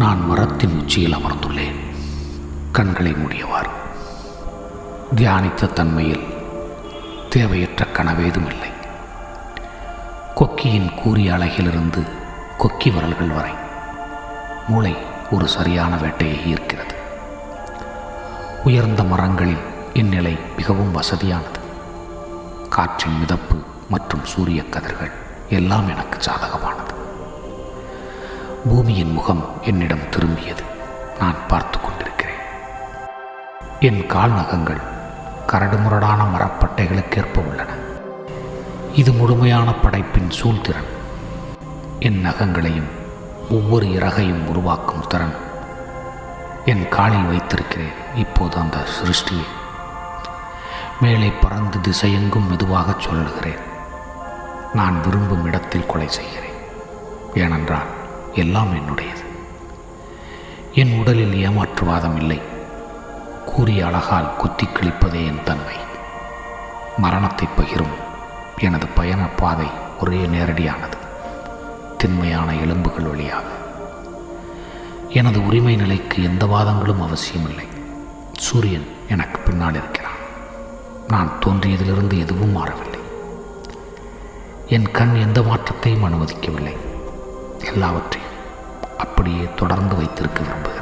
நான் மரத்தின் உச்சியில் அமர்ந்துள்ளேன். கண்களை மூடியவாறு தியானித்த தன்மையில் தேவையற்ற கனவேதும் இல்லை. கொக்கியின் கூறிய அழகிலிருந்து கொக்கி விரல்கள் வரை மூளை ஒரு சரியான வேட்டையை ஈர்க்கிறது. உயர்ந்த மரங்களில் இந்நிலை மிகவும் வசதியானது. காற்றின் மிதப்பு மற்றும் சூரிய கதிர்கள் எல்லாம் எனக்கு சாதகமானது. பூமியின் முகம் என்னிடம் திரும்பியது. நான் பார்த்து கொண்டிருக்கிறேன். என் கால் நகங்கள் கரடுமுரடான மரப்பட்டைகளுக்கேற்ப உள்ளன. இது முழுமையான படைப்பின் சூழ்திறன். என் நகங்களையும் ஒவ்வொரு இறகையும் உருவாக்கும் திறன் என் காலில் வைத்திருக்கிறேன். இப்போது அந்த சிருஷ்டியை மேலே பறந்து திசையெங்கும் மெதுவாக சொல்லுகிறேன். நான் விரும்பும் இடத்தில் கொலை செய்கிறேன். ஏனென்றால் எல்லாம் என்னுடையது. என் உடலில் ஏமாற்றுவாதம் இல்லை. கூறிய அழகால் குத்தி கிழிப்பதே என் தன்மை. மரணத்தை பகிரும் எனது பயண பாதை ஒரே நேரடியானது, திண்மையான எலும்புகள் வழியாக. எனது உரிமை நிலைக்கு எந்த வாதங்களும் அவசியமில்லை. சூரியன் எனக்கு பின்னால் இருக்கிறான். நான் தோன்றியதிலிருந்து எதுவும் மாறவில்லை. என் கண் எந்த மாற்றத்தையும் அனுமதிக்கவில்லை. எல்லாவற்றையும் அப்படியே தொடர்ந்து வைத்திருக்க விரும்புகிறேன்.